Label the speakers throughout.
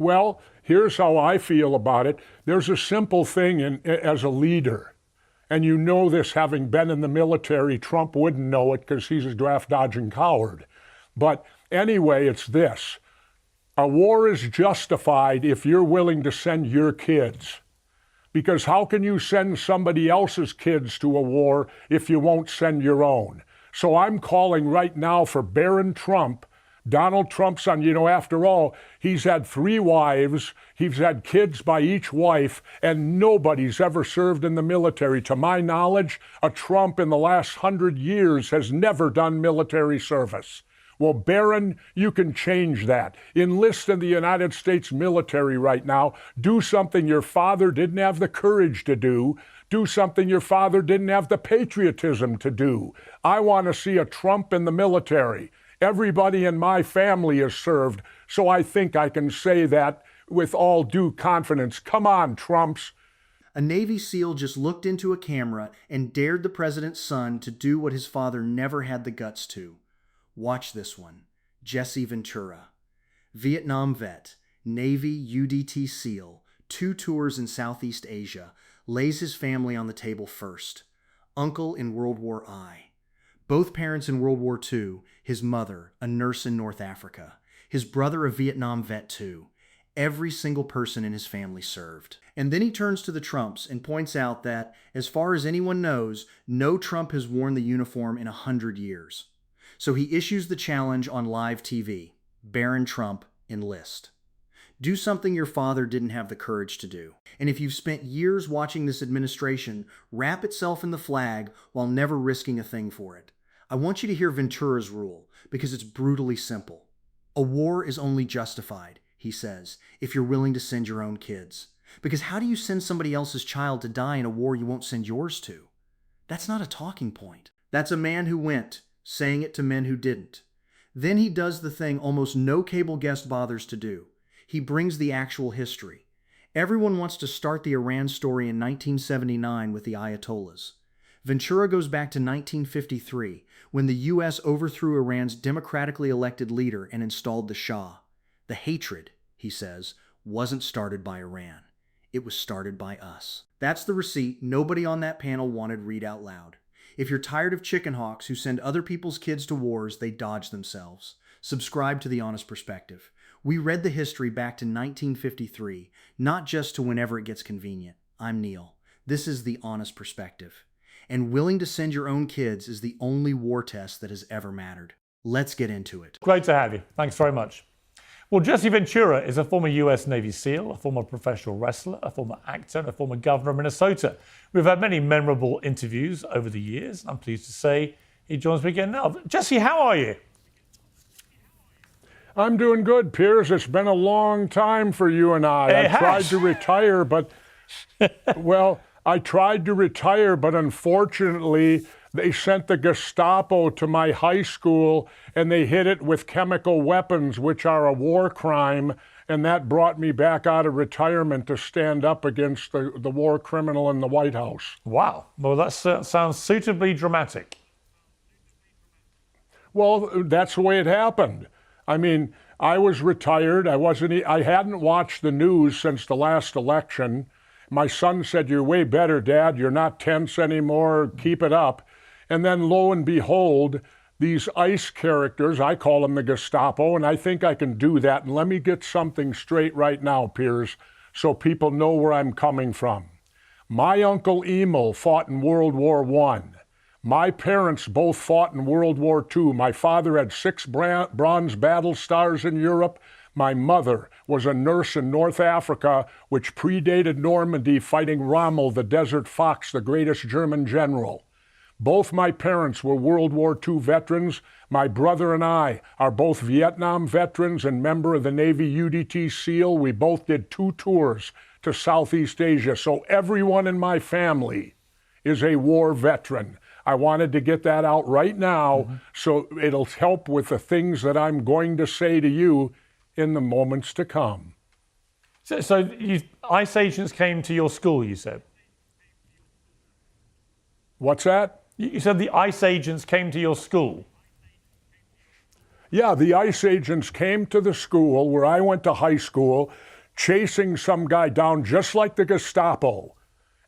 Speaker 1: Well, here's how I feel about it. There's a simple thing as a leader, and you know this having been in the military. Trump wouldn't know it because he's a draft-dodging coward. But anyway, it's this. A war is justified if you're willing to send your kids. Because how can you send somebody else's kids to a war if you won't send your own? So I'm calling right now for Barron Trump, Donald Trump's son. You know, after all, he's had 3 wives, he's had kids by each wife, and nobody's ever served in the military. To my knowledge, a Trump in the last 100 years has never done military service. Well, Barron, you can change that. Enlist in the United States military right now. Do something your father didn't have the courage to do. Do something your father didn't have the patriotism to do. I want to see a Trump in the military. Everybody in my family is served, so I think I can say that with all due confidence. Come on, Trumps.
Speaker 2: A Navy SEAL just looked into a camera and dared the president's son to do what his father never had the guts to. Watch this one. Jesse Ventura. Vietnam vet, Navy UDT SEAL, 2 tours in Southeast Asia, lays his family on the table first. Uncle in World War I. Both parents in World War II, his mother, a nurse in North Africa. His brother, a Vietnam vet too. Every single person in his family served. And then he turns to the Trumps and points out that, as far as anyone knows, no Trump has worn the uniform in 100 years. So he issues the challenge on live TV. Barron Trump, enlist. Do something your father didn't have the courage to do. And if you've spent years watching this administration wrap itself in the flag while never risking a thing for it, I want you to hear Ventura's rule, because it's brutally simple. A war is only justified, he says, if you're willing to send your own kids. Because how do you send somebody else's child to die in a war you won't send yours to? That's not a talking point. That's a man who went, saying it to men who didn't. Then he does the thing almost no cable guest bothers to do. He brings the actual history. Everyone wants to start the Iran story in 1979 with the Ayatollahs. Ventura goes back to 1953, when the U.S. overthrew Iran's democratically elected leader and installed the Shah. The hatred, he says, wasn't started by Iran. It was started by us. That's the receipt nobody on that panel wanted read out loud. If you're tired of chicken hawks who send other people's kids to wars they dodge themselves, subscribe to The Honest Perspective. We read the history back to 1953, not just to whenever it gets convenient. I'm Neil. This is The Honest Perspective. And willing to send your own kids is the only war test that has ever mattered. Let's get into it.
Speaker 3: Great to have you. Thanks very much. Well, Jesse Ventura is a former US Navy SEAL, a former professional wrestler, a former actor, and a former governor of Minnesota. We've had many memorable interviews over the years. I'm pleased to say he joins me again now. Jesse, how are you?
Speaker 1: I'm doing good, Piers. It's been a long time for you and I. I tried to retire, but, well, I tried to retire, but unfortunately, they sent the Gestapo to my high school and they hit it with chemical weapons, which are a war crime. And that brought me back out of retirement to stand up against the war criminal in the White House. Wow.
Speaker 3: Well, that sounds suitably dramatic.
Speaker 1: Well, that's the way it happened. I mean, I was retired. I hadn't watched the news since the last election. My son said, "You're way better, Dad. You're not tense anymore. Keep it up." And then lo and behold, these ICE characters, I call them the Gestapo, and I think I can do that. And let me get something straight right now, Piers, so people know where I'm coming from. My Uncle Emil fought in World War I. My parents both fought in World War II. My father had 6 bronze battle stars in Europe. My mother was a nurse in North Africa, which predated Normandy, fighting Rommel, the Desert Fox, the greatest German general. Both my parents were World War II veterans. My brother and I are both Vietnam veterans and member of the Navy UDT SEAL. We both did 2 tours to Southeast Asia. So everyone in my family is a war veteran. I wanted to get that out right now, so it'll help with the things that I'm going to say to you in the moments to come.
Speaker 3: So ICE agents came to your school, you said?
Speaker 1: What's that?
Speaker 3: You said the ICE agents came to your school?
Speaker 1: Yeah, the ICE agents came to the school where I went to high school. chasing some guy down just like the Gestapo.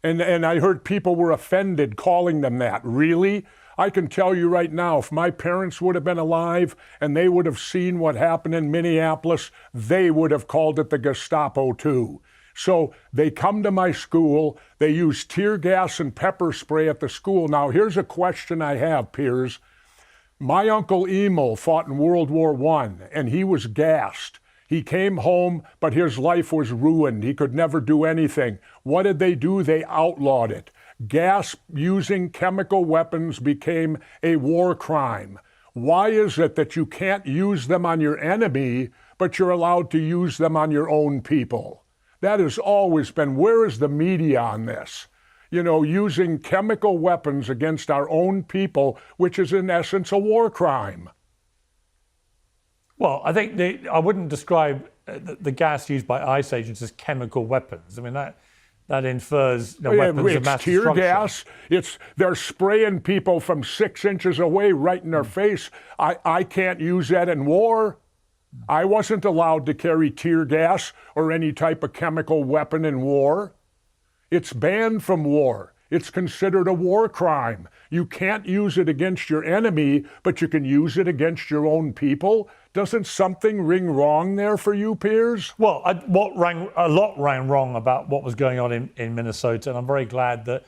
Speaker 1: And I heard people were offended calling them that. Really? I can tell you right now, if my parents would have been alive and they would have seen what happened in Minneapolis, they would have called it the Gestapo too. So they come to my school, they use tear gas and pepper spray at the school. Now here's a question I have, Piers. My Uncle Emil fought in World War I, and he was gassed. He came home, but his life was ruined. He could never do anything. What did they do? They outlawed it. Gas using chemical weapons became a war crime. Why is it that you can't use them on your enemy, but you're allowed to use them on your own people? That has always been, where is the media on this? You know, using chemical weapons against our own people, which is in essence a war crime.
Speaker 3: Well, I think I wouldn't describe the gas used by ICE agents as chemical weapons. I mean, that infers weapons of mass
Speaker 1: tear
Speaker 3: destruction.
Speaker 1: gas. They're spraying people from 6 inches away right in their face. I can't use that in war. I wasn't allowed to carry tear gas or any type of chemical weapon in war. It's banned from war. It's considered a war crime. You can't use it against your enemy, but you can use it against your own people. Doesn't something ring wrong there for you, Piers?
Speaker 3: Well, a lot rang wrong about what was going on in Minnesota, and I'm very glad that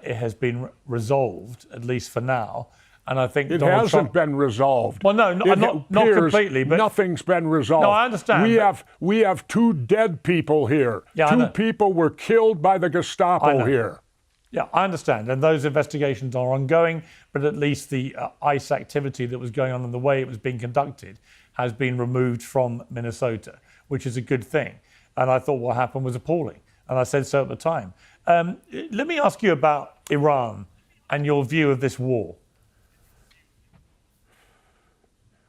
Speaker 3: it has been resolved, at least for now. And I think
Speaker 1: it
Speaker 3: Donald
Speaker 1: hasn't
Speaker 3: Trump
Speaker 1: been resolved.
Speaker 3: Well, no, not
Speaker 1: Piers,
Speaker 3: completely, but
Speaker 1: nothing's been resolved.
Speaker 3: No, I understand.
Speaker 1: We have 2 dead people here.
Speaker 3: Yeah,
Speaker 1: 2 people were killed by the Gestapo here.
Speaker 3: Yeah, I understand. And those investigations are ongoing, but at least the ICE activity that was going on and the way it was being conducted has been removed from Minnesota, which is a good thing. And I thought what happened was appalling. And I said so at the time. Let me ask you about Iran and your view of this war.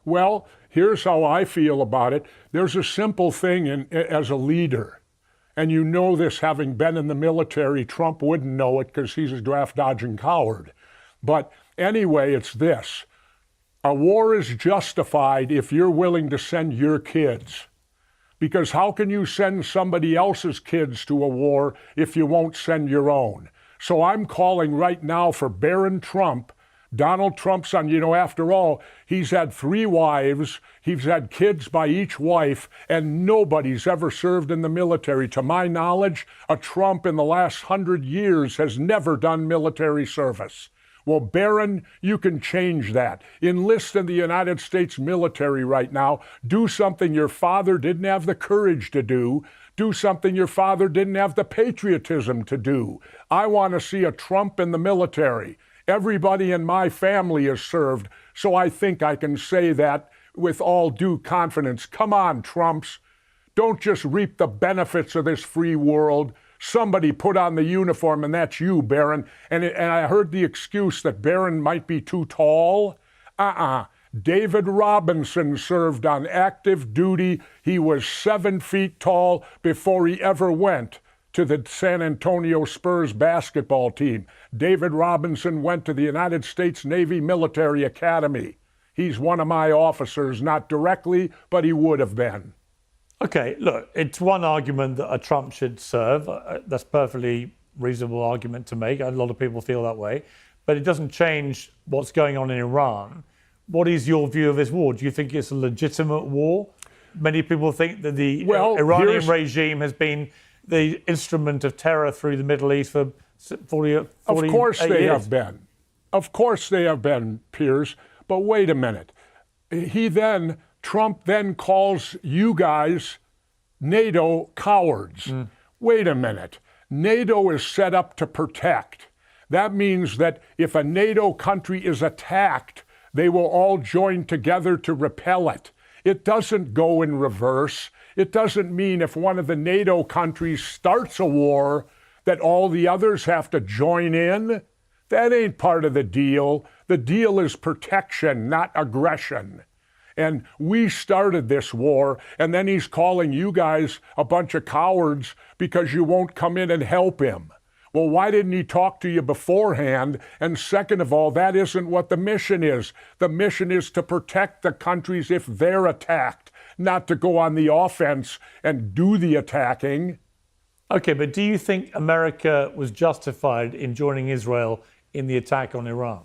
Speaker 1: Well, here's how I feel about it. There's a simple thing as a leader. And you know this, having been in the military. Trump wouldn't know it because he's a draft-dodging coward. But anyway, it's this. A war is justified if you're willing to send your kids. Because how can you send somebody else's kids to a war if you won't send your own? So I'm calling right now for Barron Trump, Donald Trump's son. You know, after all, he's had 3 wives, he's had kids by each wife, and nobody's ever served in the military. To my knowledge, a Trump in the last 100 years has never done military service. Well, Barron, you can change that. Enlist in the United States military right now. Do something your father didn't have the courage to do. Do something your father didn't have the patriotism to do. I want to see a Trump in the military. Everybody in my family is served, so I think I can say that with all due confidence. Come on, Trumps. Don't just reap the benefits of this free world. Somebody put on the uniform, and that's you, Barron. And I heard the excuse that Barron might be too tall. David Robinson served on active duty. He was 7 feet tall before he ever went to the San Antonio Spurs basketball team. David Robinson went to the United States Navy Military Academy. He's one of my officers, not directly, but he would have been.
Speaker 3: Okay, look, it's one argument that a Trump should serve. That's a perfectly reasonable argument to make. A lot of people feel that way. But it doesn't change what's going on in Iran. What is your view of this war? Do you think it's a legitimate war? Many people think that the Iranian regime has been the instrument of terror through the Middle East for 40 years.
Speaker 1: Of course they have been. Of course they have been, Piers. But wait a minute. Trump then calls you guys NATO cowards. Wait a minute. NATO is set up to protect. That means that if a NATO country is attacked, they will all join together to repel it. It doesn't go in reverse. It doesn't mean if one of the NATO countries starts a war that all the others have to join in. That ain't part of the deal. The deal is protection, not aggression. And we started this war, and then he's calling you guys a bunch of cowards because you won't come in and help him. Well, why didn't he talk to you beforehand? And second of all, that isn't what the mission is. The mission is to protect the countries if they're attacked, not to go on the offense and do the attacking.
Speaker 3: Okay, but do you think America was justified in joining Israel in the attack on Iran?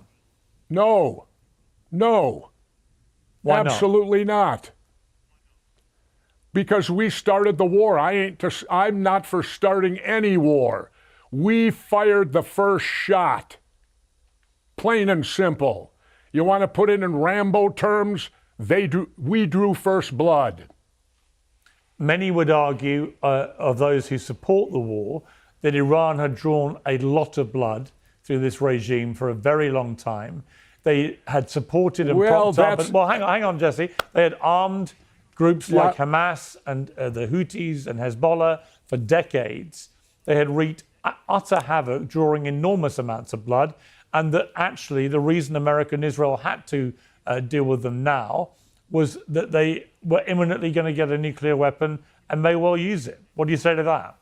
Speaker 1: No.
Speaker 3: Why not?
Speaker 1: Absolutely not. Because we started the war. I'm not for starting any war. We fired the first shot. Plain and simple. You want to put it in Rambo terms? We drew first blood.
Speaker 3: Many would argue, of those who support the war, that Iran had drawn a lot of blood through this regime for a very long time. They had supported and propped up. Well, hang on, Jesse. They had armed groups like Hamas and the Houthis and Hezbollah for decades. They had wreaked utter havoc, drawing enormous amounts of blood, and that actually the reason America and Israel had to deal with them now was that they were imminently going to get a nuclear weapon and may well use it. What do you say to that?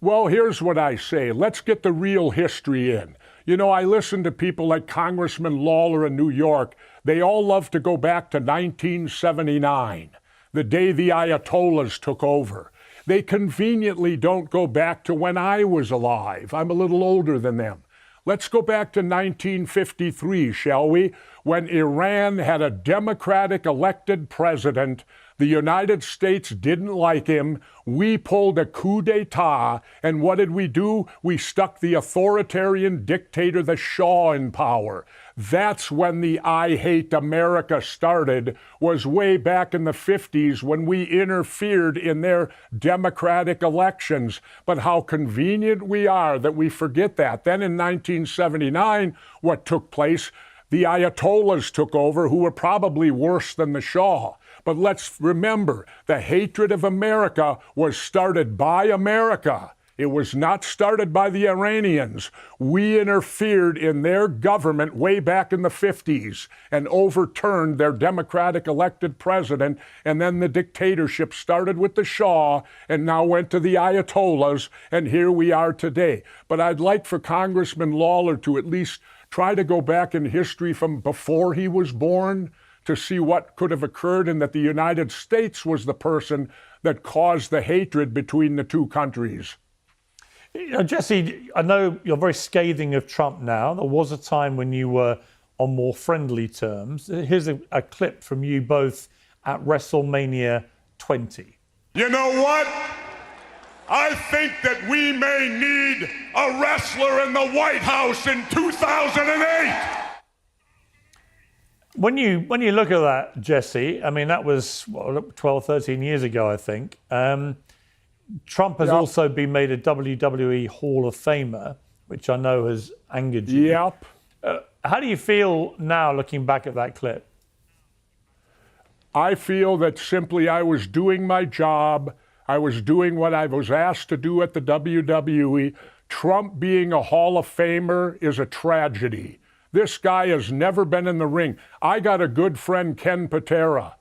Speaker 1: Well, here's what I say. Let's get the real history in. You know, I listen to people like Congressman Lawler in New York. They all love to go back to 1979, the day the Ayatollahs took over. They conveniently don't go back to when I was alive. I'm a little older than them. Let's go back to 1953, shall we? When Iran had a democratic elected president. The United States didn't like him. We pulled a coup d'etat, and what did we do? We stuck the authoritarian dictator, the Shah, in power. That's when the I Hate America started, was way back in the 50s when we interfered in their democratic elections. But how convenient we are that we forget that. Then in 1979, what took place? The Ayatollahs took over, who were probably worse than the Shah. But let's remember, the hatred of America was started by America. It was not started by the Iranians. We interfered in their government way back in the 50s and overturned their democratic elected president, and then the dictatorship started with the Shah and now went to the Ayatollahs, and here we are today. But I'd like for Congressman Lawler to at least try to go back in history from before he was born to see what could have occurred, and that the United States was the person that caused the hatred between the two countries.
Speaker 3: You know, Jesse, I know you're very scathing of Trump now. There was a time when you were on more friendly terms. Here's a clip from you both at WrestleMania 20.
Speaker 1: You know what? I think that we may need a wrestler in the White House in 2008.
Speaker 3: When you look at that, Jesse, I mean, that was 12, 13 years ago, I think. Trump has also been made a WWE Hall of Famer, which I know has angered you.
Speaker 1: Yep.
Speaker 3: How do you feel now looking back at that clip?
Speaker 1: I feel that simply I was doing my job. I was doing what I was asked to do at the WWE. Trump being a Hall of Famer is a tragedy. This guy has never been in the ring. I got a good friend, Ken Patera,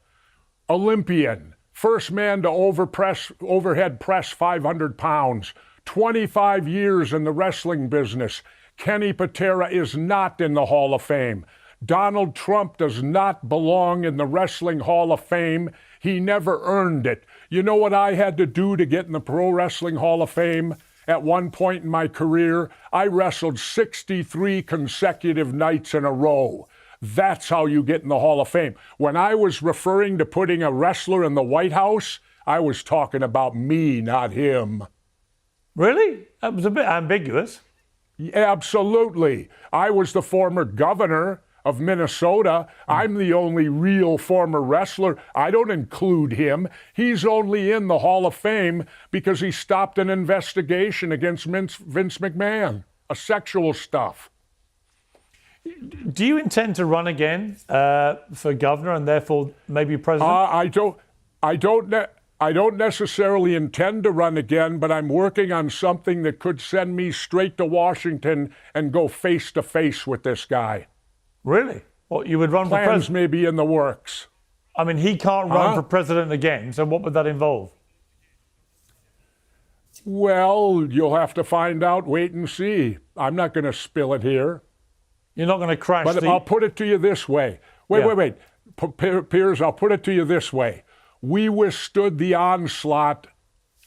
Speaker 1: Olympian, first man to overhead press 500 pounds, 25 years in the wrestling business. Kenny Patera is not in the Hall of Fame. Donald Trump does not belong in the Wrestling Hall of Fame. He never earned it. You know what I had to do to get in the Pro Wrestling Hall of Fame? At one point in my career, I wrestled 63 consecutive nights in a row. That's how you get in the Hall of Fame. When I was referring to putting a wrestler in the White House, I was talking about me, not him.
Speaker 3: Really? That was a bit ambiguous.
Speaker 1: Absolutely. I was the former governor of Minnesota. I'm the only real former wrestler. I don't include him. He's only in the Hall of Fame because he stopped an investigation against Vince McMahon, a sexual stuff.
Speaker 3: Do you intend to run again for governor and therefore maybe president?
Speaker 1: I don't necessarily intend to run again, but I'm working on something that could send me straight to Washington and go face to face with this guy.
Speaker 3: Really? What, you would run for president?
Speaker 1: Plans may be in the works.
Speaker 3: I mean, he can't run for president again, so what would that involve?
Speaker 1: Well, you'll have to find out, wait and see. I'm not going to spill it here.
Speaker 3: You're not going to crash
Speaker 1: But I'll put it to you this way. Wait. Piers, I'll put it to you this way. We withstood the onslaught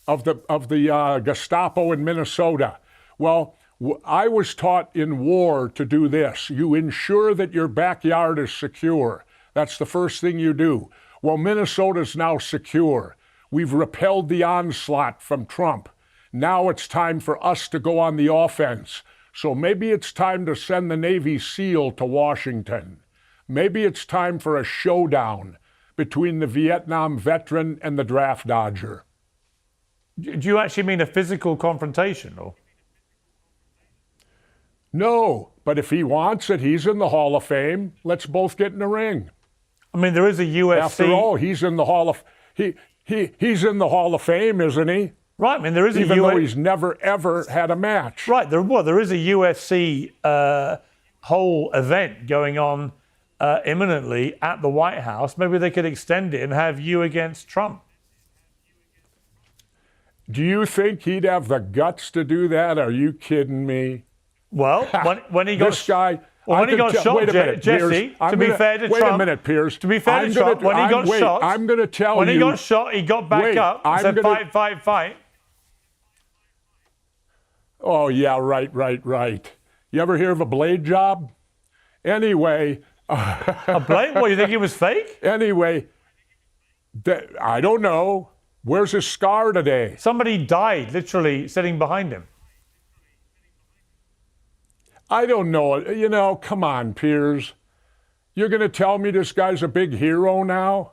Speaker 1: of the Gestapo in Minnesota. Well, I was taught in war to do this. You ensure that your backyard is secure. That's the first thing you do. Well, Minnesota's now secure. We've repelled the onslaught from Trump. Now it's time for us to go on the offense. So maybe it's time to send the Navy SEAL to Washington. Maybe it's time for a showdown between the Vietnam veteran and the draft dodger.
Speaker 3: Do you actually mean a physical confrontation? Or?
Speaker 1: No, but if he wants it, he's in the Hall of Fame. Let's both get in the ring.
Speaker 3: I mean, there is a UFC.
Speaker 1: After all, he's in the Hall of he's in the Hall of Fame, isn't he?
Speaker 3: Right. I mean, there is
Speaker 1: even though he's never ever had a match.
Speaker 3: Right. There is a UFC whole event going on imminently at the White House. Maybe they could extend it and have you against Trump.
Speaker 1: Do you think he'd have the guts to do that? Are you kidding me?
Speaker 3: Well, when he got
Speaker 1: this guy.
Speaker 3: Well, when he got shot, Jesse, to be fair to Trump.
Speaker 1: Wait a minute, Piers.
Speaker 3: To be fair to Trump, when he got shot.
Speaker 1: I'm going to tell you.
Speaker 3: When he got shot, he got back up and said, fight.
Speaker 1: Oh, yeah, right. You ever hear of a blade job? Anyway.
Speaker 3: A blade? What, you think it was fake?
Speaker 1: Anyway, I don't know. Where's his scar today?
Speaker 3: Somebody died literally sitting behind him.
Speaker 1: I don't know. You know, come on, Piers. You're going to tell me this guy's a big hero now?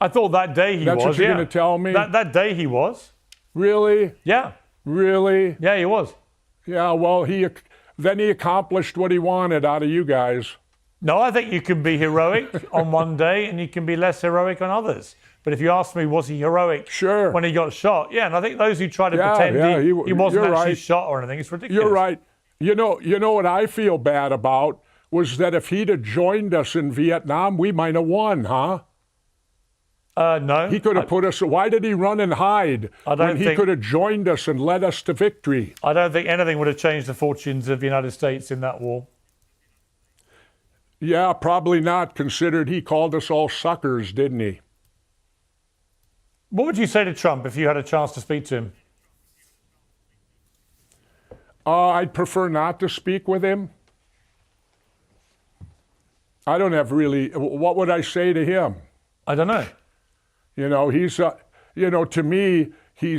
Speaker 3: I thought that day he was.
Speaker 1: That's what you're going to tell me?
Speaker 3: That day he was.
Speaker 1: Really?
Speaker 3: Yeah.
Speaker 1: Really?
Speaker 3: Yeah, he was.
Speaker 1: Yeah, well, then he accomplished what he wanted out of you guys.
Speaker 3: No, I think you can be heroic on one day and you can be less heroic on others. But if you ask me, was he heroic when he got shot? Yeah, and I think those who try to pretend he wasn't actually shot or anything, it's ridiculous.
Speaker 1: You're right. You know what I feel bad about was that if he'd have joined us in Vietnam, we might have won, huh?
Speaker 3: No.
Speaker 1: He could have put us. Why did he run and hide when he could have joined us and led us to victory?
Speaker 3: I don't think anything would have changed the fortunes of the United States in that war.
Speaker 1: Yeah, probably not, considered he called us all suckers, didn't he?
Speaker 3: What would you say to Trump if you had a chance to speak to him?
Speaker 1: I'd prefer not to speak with him. I don't have really. What would I say to him?
Speaker 3: I don't know.
Speaker 1: You know, he's. To me, he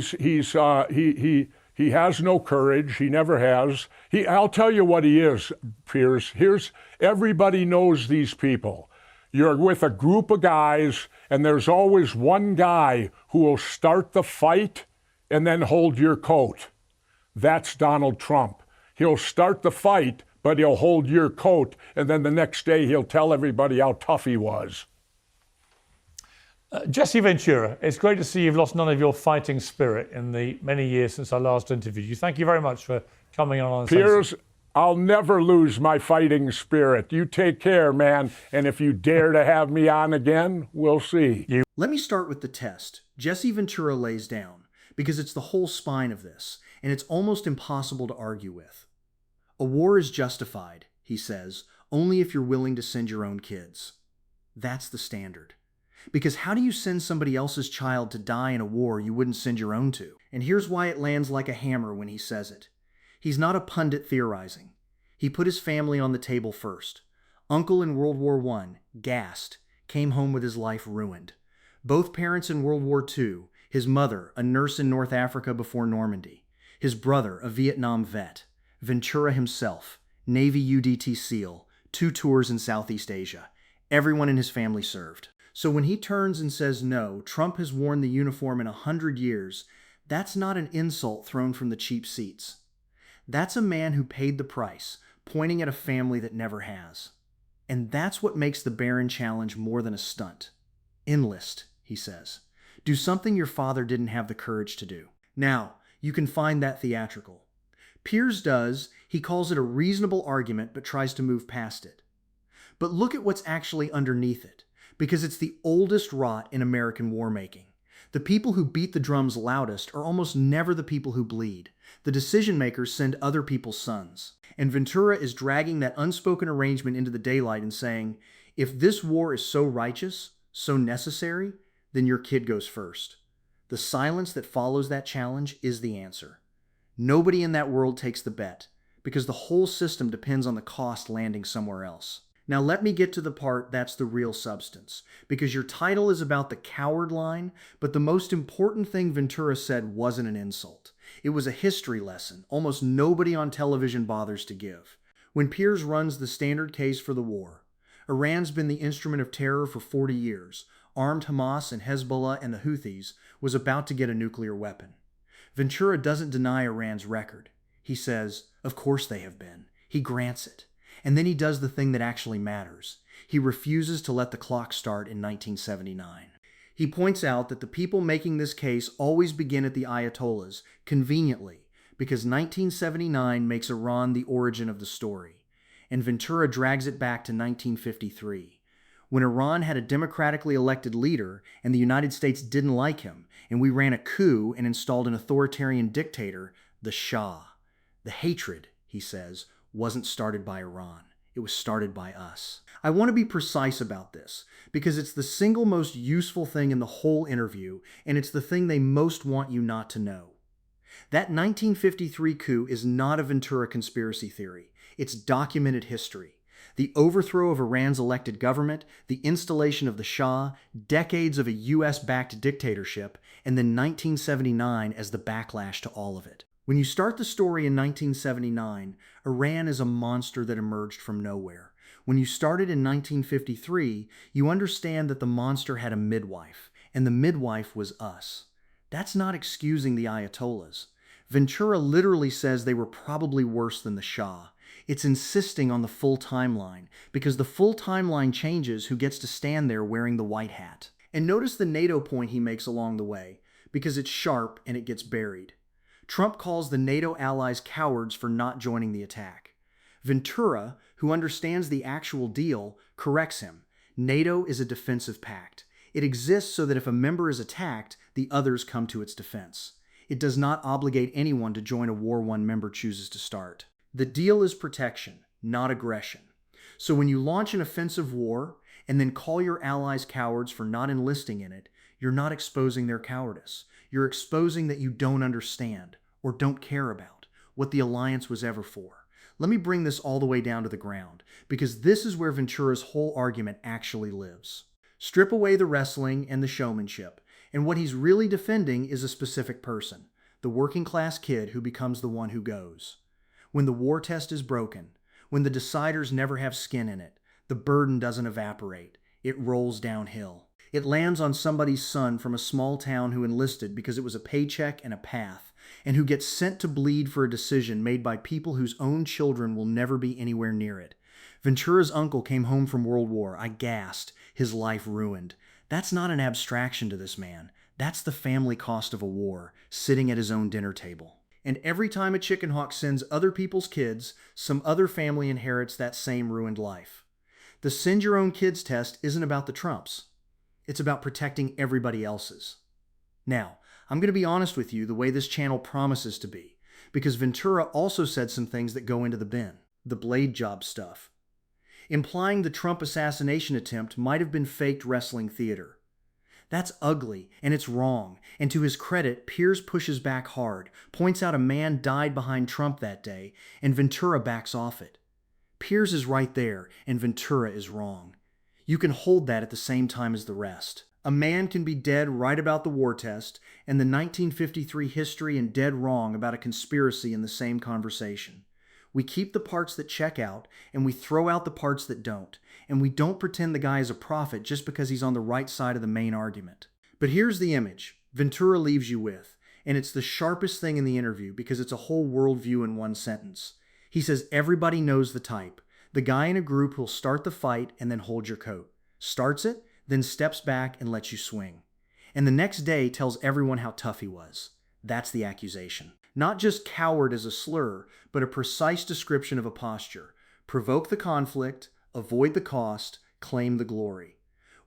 Speaker 1: has no courage. He never has. I'll tell you what he is, Piers. Everybody knows these people. You're with a group of guys, and there's always one guy who will start the fight and then hold your coat. That's Donald Trump. He'll start the fight, but he'll hold your coat, and then the next day he'll tell everybody how tough he was.
Speaker 3: Jesse Ventura, it's great to see you've lost none of your fighting spirit in the many years since I last interviewed you. Thank you very much for coming on.
Speaker 1: Piers, I'll never lose my fighting spirit. You take care, man, and if you dare to have me on again, we'll see.
Speaker 2: Let me start with the test Jesse Ventura lays down, because it's the whole spine of this, and it's almost impossible to argue with. A war is justified, he says, only if you're willing to send your own kids. That's the standard. Because how do you send somebody else's child to die in a war you wouldn't send your own to? And here's why it lands like a hammer when he says it. He's not a pundit theorizing. He put his family on the table first. Uncle in World War I, gassed, came home with his life ruined. Both parents in World War II, his mother, a nurse in North Africa before Normandy. His brother, a Vietnam vet. Ventura himself, Navy UDT SEAL, 2 tours in Southeast Asia. Everyone in his family served. So when he turns and says no, Trump has worn the uniform in 100 years, that's not an insult thrown from the cheap seats. That's a man who paid the price, pointing at a family that never has. And that's what makes the Barron Challenge more than a stunt. Enlist, he says. Do something your father didn't have the courage to do. Now, you can find that theatrical. Piers does. He calls it a reasonable argument but tries to move past it. But look at what's actually underneath it, because it's the oldest rot in American war-making. The people who beat the drums loudest are almost never the people who bleed. The decision-makers send other people's sons. And Ventura is dragging that unspoken arrangement into the daylight and saying, If this war is so righteous, so necessary, then your kid goes first. The silence that follows that challenge is the answer. Nobody in that world takes the bet, because the whole system depends on the cost landing somewhere else. Now let me get to the part that's the real substance, because your title is about the coward line, but the most important thing Ventura said wasn't an insult. It was a history lesson almost nobody on television bothers to give. When Piers runs the standard case for the war, Iran's been the instrument of terror for 40 years. Armed Hamas and Hezbollah and the Houthis was about to get a nuclear weapon. Ventura doesn't deny Iran's record. He says, of course they have been. He grants it. And then he does the thing that actually matters. He refuses to let the clock start in 1979. He points out that the people making this case always begin at the Ayatollahs, conveniently, because 1979 makes Iran the origin of the story. And Ventura drags it back to 1953, when Iran had a democratically elected leader and the United States didn't like him, and we ran a coup and installed an authoritarian dictator, the Shah. The hatred, he says, wasn't started by Iran. It was started by us. I want to be precise about this because it's the single most useful thing in the whole interview, and it's the thing they most want you not to know. That 1953 coup is not a Ventura conspiracy theory. It's documented history. The overthrow of Iran's elected government, the installation of the Shah, decades of a US-backed dictatorship, and then 1979 as the backlash to all of it. When you start the story in 1979, Iran is a monster that emerged from nowhere. When you started in 1953, you understand that the monster had a midwife, and the midwife was us. That's not excusing the Ayatollahs. Ventura literally says they were probably worse than the Shah. It's insisting on the full timeline, because the full timeline changes who gets to stand there wearing the white hat. And notice the NATO point he makes along the way, because it's sharp and it gets buried. Trump calls the NATO allies cowards for not joining the attack. Ventura, who understands the actual deal, corrects him. NATO is a defensive pact. It exists so that if a member is attacked, the others come to its defense. It does not obligate anyone to join a war one member chooses to start. The deal is protection, not aggression. So when you launch an offensive war and then call your allies cowards for not enlisting in it, you're not exposing their cowardice. You're exposing that you don't understand or don't care about what the alliance was ever for. Let me bring this all the way down to the ground, because this is where Ventura's whole argument actually lives. Strip away the wrestling and the showmanship, and what he's really defending is a specific person, the working class kid who becomes the one who goes. When the war test is broken, when the deciders never have skin in it, the burden doesn't evaporate. It rolls downhill. It lands on somebody's son from a small town who enlisted because it was a paycheck and a path, and who gets sent to bleed for a decision made by people whose own children will never be anywhere near it. Ventura's uncle came home from World War. I gasped. His life ruined. That's not an abstraction to this man. That's the family cost of a war, sitting at his own dinner table. And every time a chicken hawk sends other people's kids, some other family inherits that same ruined life. The send your own kids test isn't about the Trumps. It's about protecting everybody else's. Now, I'm going to be honest with you the way this channel promises to be, because Ventura also said some things that go into the bin, the blade job stuff, implying the Trump assassination attempt might have been faked wrestling theater. That's ugly, and it's wrong, and to his credit, Piers pushes back hard, points out a man died behind Trump that day, and Ventura backs off it. Piers is right there, and Ventura is wrong. You can hold that at the same time as the rest. A man can be dead right about the war test and the 1953 history and dead wrong about a conspiracy in the same conversation. We keep the parts that check out, and we throw out the parts that don't, and we don't pretend the guy is a prophet just because he's on the right side of the main argument. But here's the image Ventura leaves you with, and it's the sharpest thing in the interview because it's a whole worldview in one sentence. He says everybody knows the type. The guy in a group who'll start the fight and then hold your coat. Starts it, then steps back and lets you swing. And the next day tells everyone how tough he was. That's the accusation. Not just coward as a slur, but a precise description of a posture. Provoke the conflict, avoid the cost, claim the glory.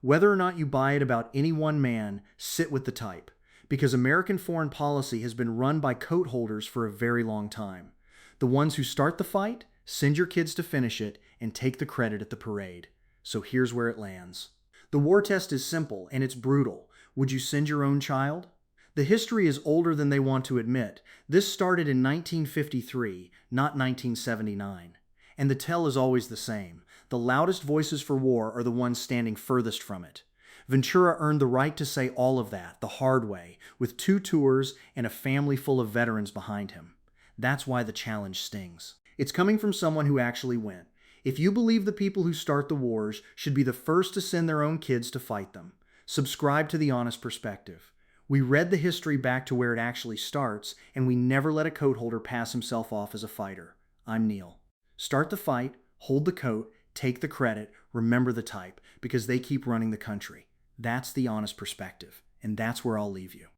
Speaker 2: Whether or not you buy it about any one man, sit with the type. Because American foreign policy has been run by coat holders for a very long time. The ones who start the fight, send your kids to finish it, and take the credit at the parade. So here's where it lands. The war test is simple and it's brutal. Would you send your own child? The history is older than they want to admit. This started in 1953, not 1979. And the tell is always the same. The loudest voices for war are the ones standing furthest from it. Ventura earned the right to say all of that the hard way, with 2 tours and a family full of veterans behind him. That's why the challenge stings. It's coming from someone who actually went. If you believe the people who start the wars should be the first to send their own kids to fight them, subscribe to The Honest Perspective. We read the history back to where it actually starts, and we never let a coat holder pass himself off as a fighter. I'm Neil. Start the fight, hold the coat, take the credit, remember the type, because they keep running the country. That's The Honest Perspective, and that's where I'll leave you.